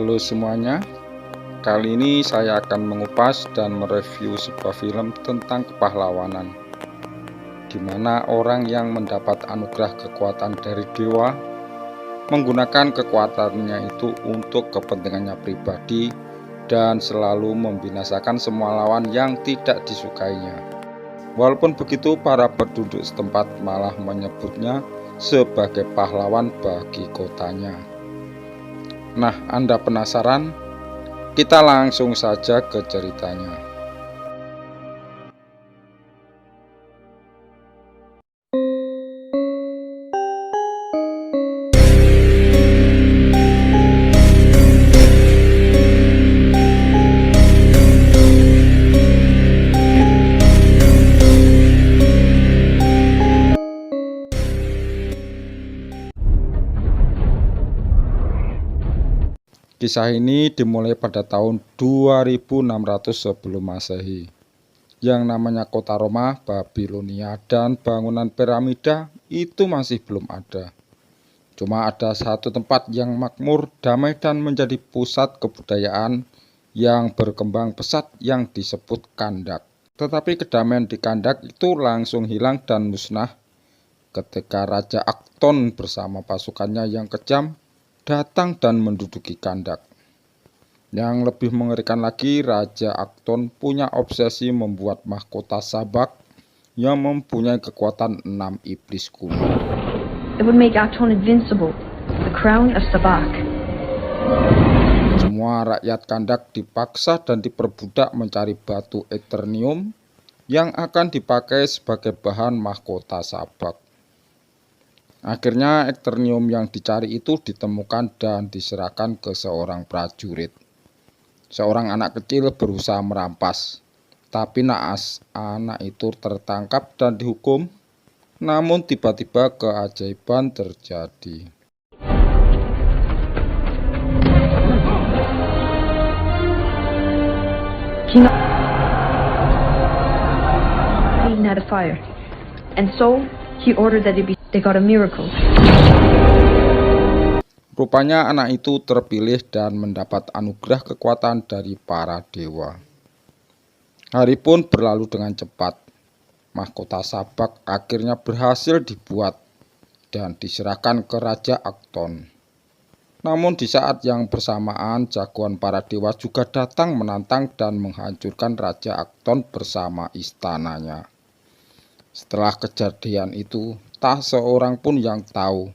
Halo semuanya, kali ini saya akan mengupas dan mereview sebuah film tentang kepahlawanan, di mana orang yang mendapat anugerah kekuatan dari dewa menggunakan kekuatannya itu untuk kepentingannya pribadi dan selalu membinasakan semua lawan yang tidak disukainya. Walaupun begitu, para penduduk setempat malah menyebutnya sebagai pahlawan bagi kotanya. Nah, Anda penasaran? Kita langsung saja ke ceritanya. Kisah ini dimulai pada tahun 2600 sebelum Masehi. Yang namanya kota Roma, Babilonia, dan bangunan piramida itu masih belum ada. Cuma ada satu tempat yang makmur, damai, dan menjadi pusat kebudayaan yang berkembang pesat yang disebut Kandak. Tetapi kedamaian di Kandak itu langsung hilang dan musnah ketika Raja Akton bersama pasukannya yang kejam datang dan menduduki Kandak. Yang lebih mengerikan lagi, Raja Akton punya obsesi membuat mahkota sabak yang mempunyai kekuatan 6 iblis kuno. It would make Akton invincible, the crown of Sabak. Semua rakyat Kandak dipaksa dan diperbudak mencari batu Eternium yang akan dipakai sebagai bahan mahkota sabak. Akhirnya Eternium yang dicari itu ditemukan dan diserahkan ke seorang prajurit. Seorang anak kecil berusaha merampas, tapi naas anak itu tertangkap dan dihukum. Namun tiba-tiba keajaiban terjadi. King had a fire, and so he ordered that they got a miracle. Rupanya anak itu terpilih dan mendapat anugerah kekuatan dari para dewa. Hari pun berlalu dengan cepat. Mahkota sabak akhirnya berhasil dibuat dan diserahkan ke Raja Akton. Namun di saat yang bersamaan, jagoan para dewa juga datang menantang dan menghancurkan Raja Akton bersama istananya. Setelah kejadian itu, tak seorang pun yang tahu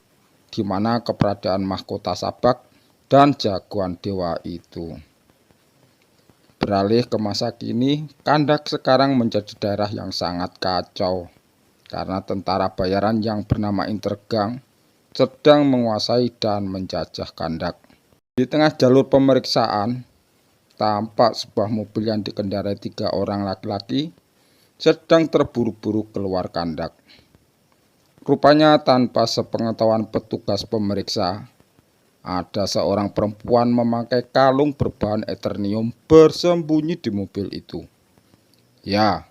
di mana keberadaan mahkota sabak dan jagoan dewa itu. Beralih ke masa kini, Kandak sekarang menjadi daerah yang sangat kacau karena tentara bayaran yang bernama Intergang sedang menguasai dan menjajah Kandak. Di tengah jalur pemeriksaan, tampak sebuah mobil yang dikendarai 3 orang laki-laki sedang terburu-buru keluar Kandak. Rupanya tanpa sepengetahuan petugas pemeriksa, ada seorang perempuan memakai kalung berbahan Eternium bersembunyi di mobil itu. Ya,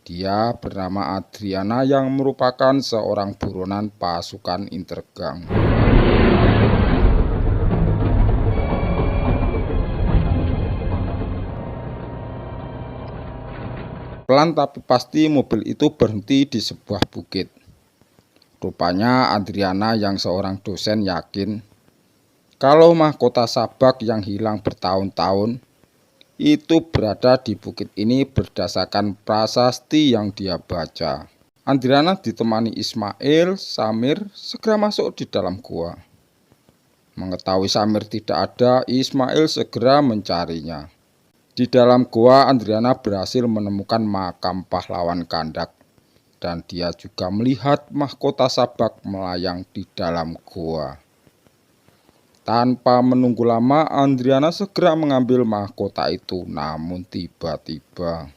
dia bernama Adriana yang merupakan seorang buronan pasukan Intergang. Pelan tapi pasti mobil itu berhenti di sebuah bukit. Rupanya Adriana yang seorang dosen yakin kalau mahkota sabak yang hilang bertahun-tahun itu berada di bukit ini berdasarkan prasasti yang dia baca. Adriana ditemani Ismail, Samir segera masuk di dalam gua. Mengetahui Samir tidak ada, Ismail segera mencarinya. Di dalam gua, Adriana berhasil menemukan makam pahlawan Kandak. Dan dia juga melihat mahkota sabak melayang di dalam gua. Tanpa menunggu lama, Adriana segera mengambil mahkota itu. Namun tiba-tiba,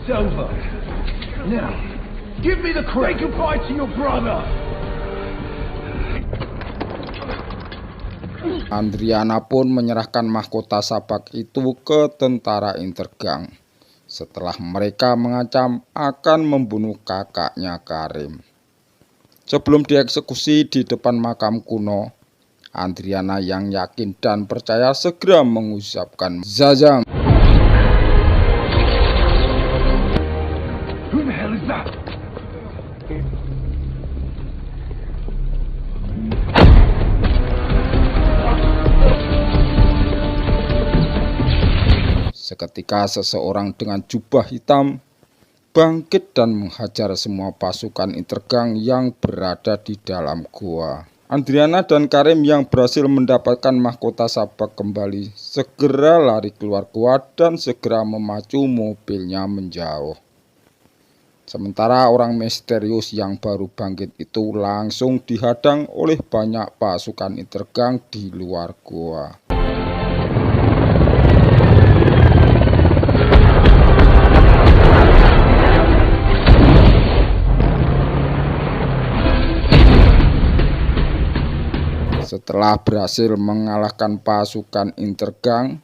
Silver, now give me the crown. Say goodbye to your brother. Adriana pun menyerahkan mahkota sabak itu ke tentara Intergang. Setelah mereka mengancam akan membunuh kakaknya Karim. Sebelum dieksekusi di depan makam kuno, Adriana yang yakin dan percaya segera mengucapkan Zazam. Who the hell is that? Seketika seseorang dengan jubah hitam bangkit dan menghajar semua pasukan Intergang yang berada di dalam gua. Adriana dan Karim yang berhasil mendapatkan mahkota sabak kembali segera lari keluar gua dan segera memacu mobilnya menjauh. Sementara orang misterius yang baru bangkit itu langsung dihadang oleh banyak pasukan Intergang di luar gua. Setelah berhasil mengalahkan pasukan Intergang,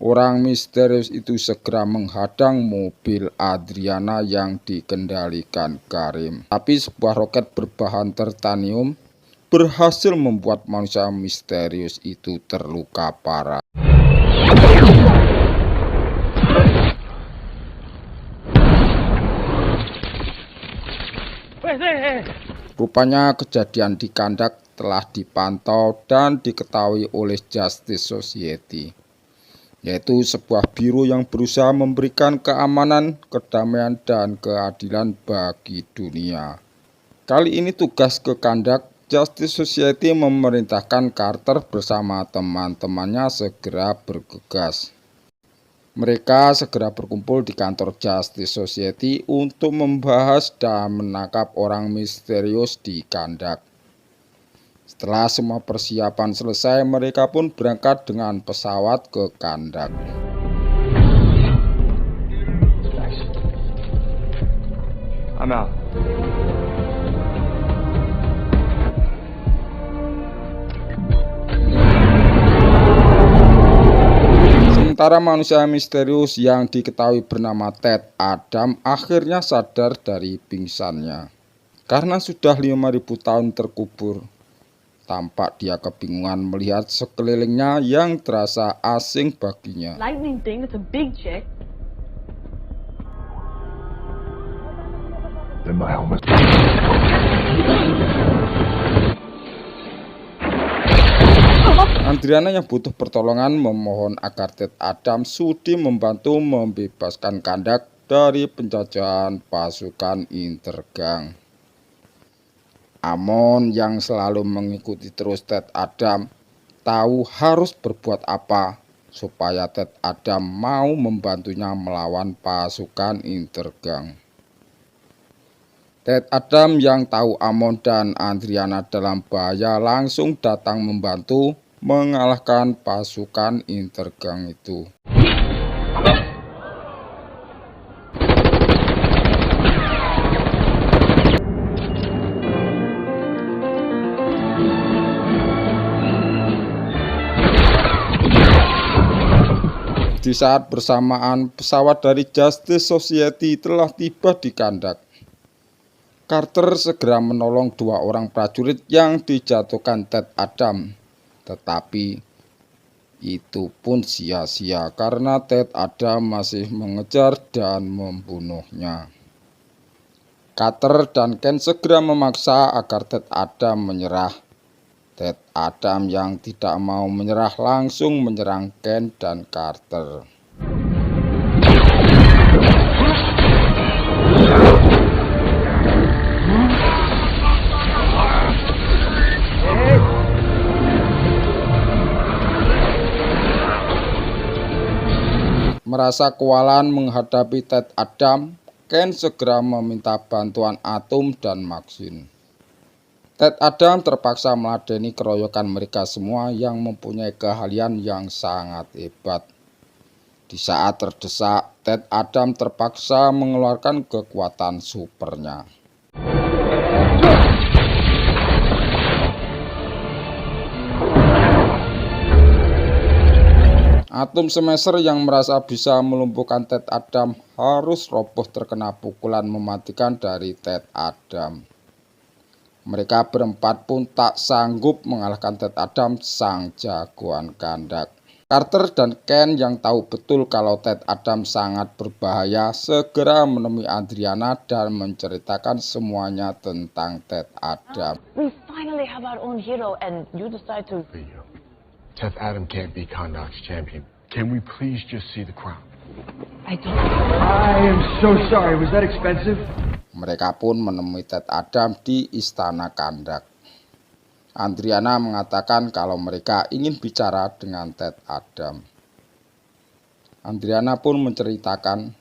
orang misterius itu segera menghadang mobil Adriana yang dikendalikan Karim. Tapi sebuah roket berbahan titanium berhasil membuat manusia misterius itu terluka parah. Rupanya kejadian di Kandak telah dipantau dan diketahui oleh Justice Society, yaitu sebuah biro yang berusaha memberikan keamanan, kedamaian, dan keadilan bagi dunia. Kali ini tugas ke Kandak, Justice Society memerintahkan Carter bersama teman-temannya segera bergegas. Mereka segera berkumpul di kantor Justice Society untuk membahas dan menangkap orang misterius di Kandak. Setelah semua persiapan selesai, mereka pun berangkat dengan pesawat ke Kandak. I'm out. Sementara manusia misterius yang diketahui bernama Ted Adam akhirnya sadar dari pingsannya. Karena sudah 5.000 tahun terkubur, tampak dia kebingungan melihat sekelilingnya yang terasa asing baginya. Lightning thing, that's a big chick. Then my helmet. Adriana yang butuh pertolongan memohon agar Ted Adam sudi membantu membebaskan Kandak dari penjajahan pasukan Intergang. Amon yang selalu mengikuti terus Ted Adam tahu harus berbuat apa supaya Ted Adam mau membantunya melawan pasukan Intergang. Ted Adam yang tahu Amon dan Adriana dalam bahaya langsung datang membantu mengalahkan pasukan Intergang itu. Di saat bersamaan, pesawat dari Justice Society telah tiba di Kandak. Carter segera menolong 2 orang prajurit yang dijatuhkan Ted Adam. Tetapi itu pun sia-sia karena Ted Adam masih mengejar dan membunuhnya. Carter dan Ken segera memaksa agar Ted Adam menyerah. Ted Adam yang tidak mau menyerah langsung menyerang Ken dan Carter. Merasa kewalahan menghadapi Ted Adam, Ken segera meminta bantuan Atom dan Maxine. Ted Adam terpaksa meladeni keroyokan mereka semua yang mempunyai keahlian yang sangat hebat. Di saat terdesak, Ted Adam terpaksa mengeluarkan kekuatan supernya. Atom Smasher yang merasa bisa melumpuhkan Ted Adam harus roboh terkena pukulan mematikan dari Ted Adam. Mereka berempat pun tak sanggup mengalahkan Ted Adam, sang jagoan kandak. Carter dan Ken yang tahu betul kalau Ted Adam sangat berbahaya segera menemui Adriana dan menceritakan semuanya tentang Ted Adam. We finally have our own hero and you decide to... Ted Adam can't be Kandak's champion. Can we please just see the crown? I don't... I am so sorry. Was that expensive? Mereka pun menemui Ted Adam di istana Kandak. Adriana mengatakan kalau mereka ingin bicara dengan Ted Adam. Adriana pun menceritakan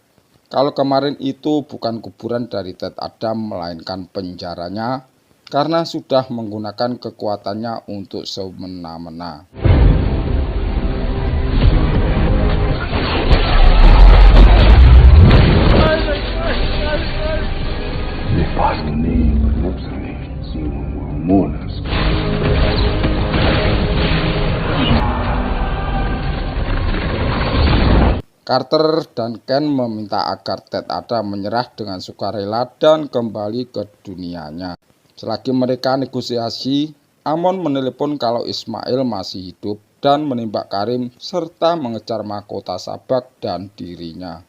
kalau kemarin itu bukan kuburan dari Ted Adam melainkan penjaranya karena sudah menggunakan kekuatannya untuk semena-mena. Carter dan Ken meminta agar Ted Adam menyerah dengan sukarela dan kembali ke dunianya. Selagi mereka negosiasi, Amon menelepon kalau Ismail masih hidup dan menembak Karim serta mengejar mahkota Sabak dan dirinya.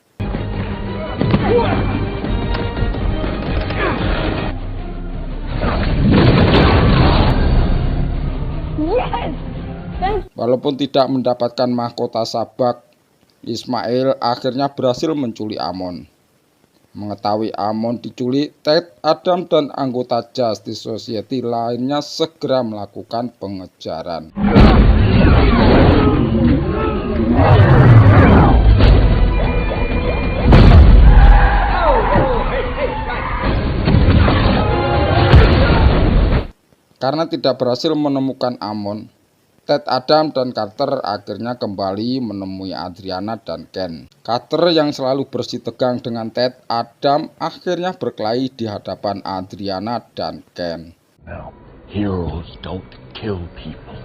Walaupun tidak mendapatkan mahkota Sabak, Ismail akhirnya berhasil menculik Amon. Mengetahui Amon diculik, Ted Adam dan anggota Justice Society lainnya segera melakukan pengejaran. Karena tidak berhasil menemukan Amon, Ted Adam dan Carter akhirnya kembali menemui Adriana dan Ken. Carter yang selalu bersitegang dengan Ted Adam akhirnya berkelahi di hadapan Adriana dan Ken. No, heroes don't kill people.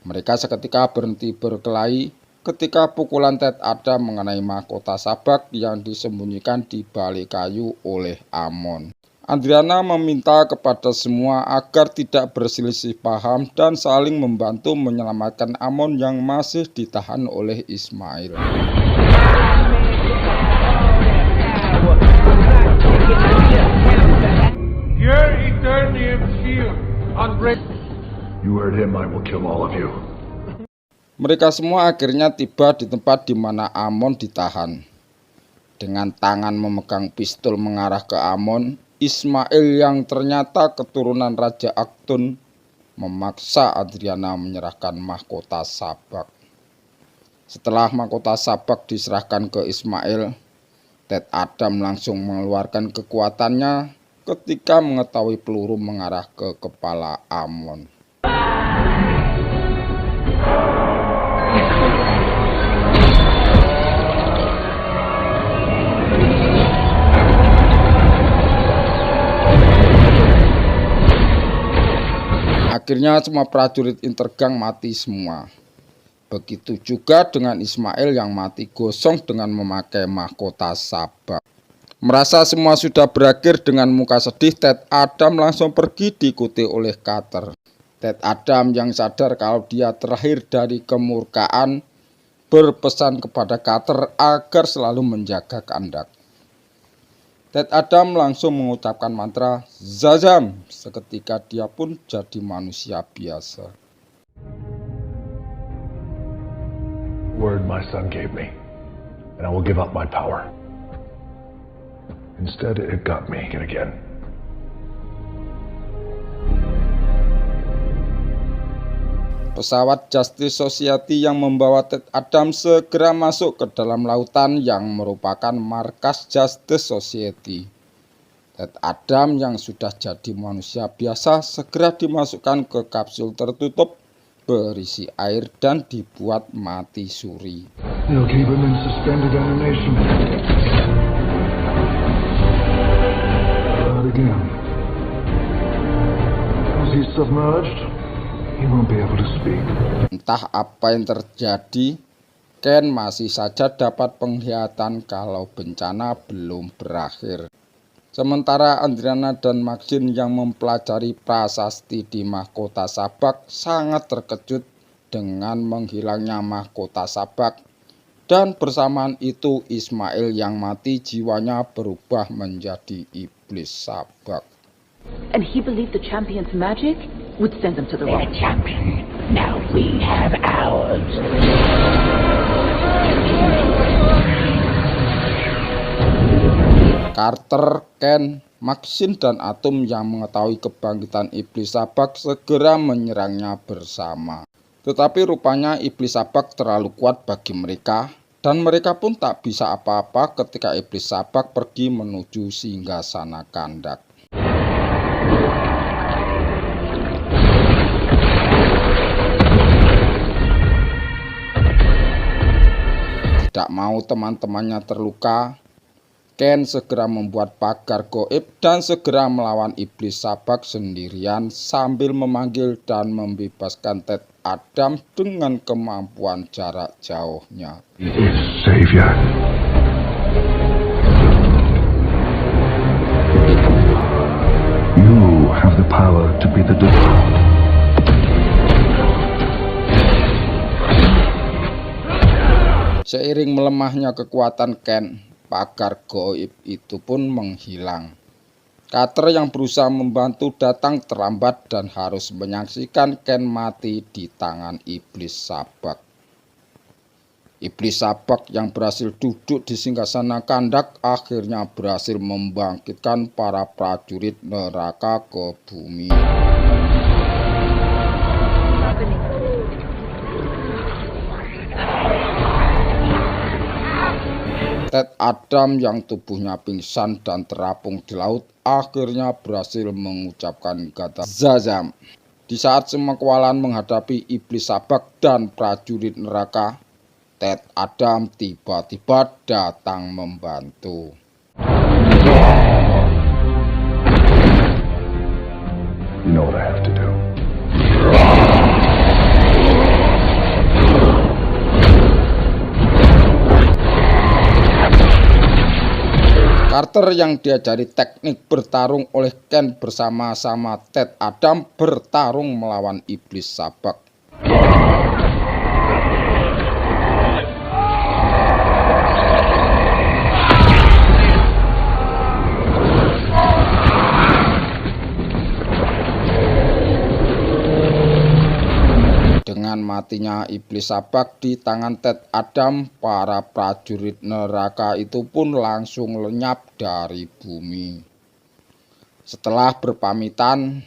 Mereka seketika berhenti berkelahi ketika pukulan Ted Adam mengenai mahkota Sabak yang disembunyikan di balik kayu oleh Amon. Adriana meminta kepada semua agar tidak berselisih paham dan saling membantu menyelamatkan Amon yang masih ditahan oleh Ismail. Your Eternium shield unbreakable. You heard him, I will kill all of you. Mereka semua akhirnya tiba di tempat di mana Amon ditahan. Dengan tangan memegang pistol mengarah ke Amon, Ismail yang ternyata keturunan Raja Aktun memaksa Adriana menyerahkan mahkota Sabak. Setelah mahkota Sabak diserahkan ke Ismail, Ted Adam langsung mengeluarkan kekuatannya ketika mengetahui peluru mengarah ke kepala Amon. Akhirnya semua prajurit Intergang mati semua. Begitu juga dengan Ismail yang mati gosong dengan memakai mahkota Sabak. Merasa semua sudah berakhir dengan muka sedih, Ted Adam langsung pergi diikuti oleh Carter. Ted Adam yang sadar kalau dia terakhir dari kemurkaan berpesan kepada Carter agar selalu menjaga Kandak. Ted Adam langsung mengucapkan mantra Zazam, seketika dia pun jadi manusia biasa. Word my son gave me, and I will give up my power. Instead, it got me again. Pesawat Justice Society yang membawa Ted Adam segera masuk ke dalam lautan yang merupakan markas Justice Society. Ted Adam yang sudah jadi manusia biasa segera dimasukkan ke kapsul tertutup berisi air dan dibuat mati suri. They'll keep him in suspended animation. Not again. submerged, he won't be able to speak. Entah apa yang terjadi, Ken masih saja dapat penglihatan kalau bencana belum berakhir. Sementara Adriana dan Maxine yang mempelajari prasasti di mahkota Sabak sangat terkejut dengan menghilangnya mahkota Sabak. Dan bersamaan itu Ismail yang mati jiwanya berubah menjadi iblis Sabak. And he believed the champion's magic would send them to the rock. champion. Now we have ours. Carter, Ken, Maxine, dan Atom yang mengetahui kebangkitan iblis Sabak segera menyerangnya bersama. Tetapi rupanya iblis Sabak terlalu kuat bagi mereka, dan mereka pun tak bisa apa-apa ketika iblis Sabak pergi menuju singgasana Kandak. Tidak mau teman-temannya terluka, Ken segera membuat pagar goib dan segera melawan iblis Sabak sendirian sambil memanggil dan membebaskan Ted Adam dengan kemampuan jarak jauhnya. He is Savior. You have the power to be the divine. Seiring melemahnya kekuatan Ken, pagar goib itu pun menghilang. Carter yang berusaha membantu datang terlambat dan harus menyaksikan Ken mati di tangan iblis Sabak. Iblis Sabak yang berhasil duduk di singgasana Kandak akhirnya berhasil membangkitkan para prajurit neraka ke bumi. Ted Adam yang tubuhnya pingsan dan terapung di laut akhirnya berhasil mengucapkan kata Zazam. Di saat semua kewalahan menghadapi iblis Sabak dan prajurit neraka, Ted Adam tiba-tiba datang membantu. You know what I have to do. Carter yang diajari teknik bertarung oleh Ken bersama-sama Ted Adam bertarung melawan iblis Sabak. Dengan matinya iblis Sabak di tangan Ted Adam, para prajurit neraka itu pun langsung lenyap dari bumi. Setelah berpamitan,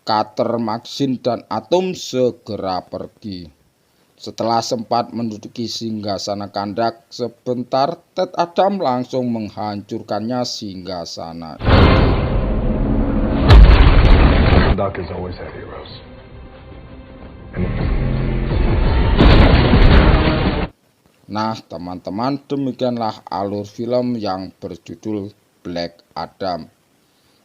Carter, Maxine, dan Atom segera pergi. Setelah sempat menduduki singgasana Kandak sebentar, Ted Adam langsung menghancurkannya singgasana. Doc has always had heroes. Nah teman-teman, demikianlah alur film yang berjudul Black Adam.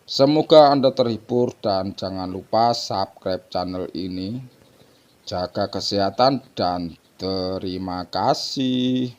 Semoga Anda terhibur dan jangan lupa subscribe channel ini. Jaga kesehatan dan terima kasih.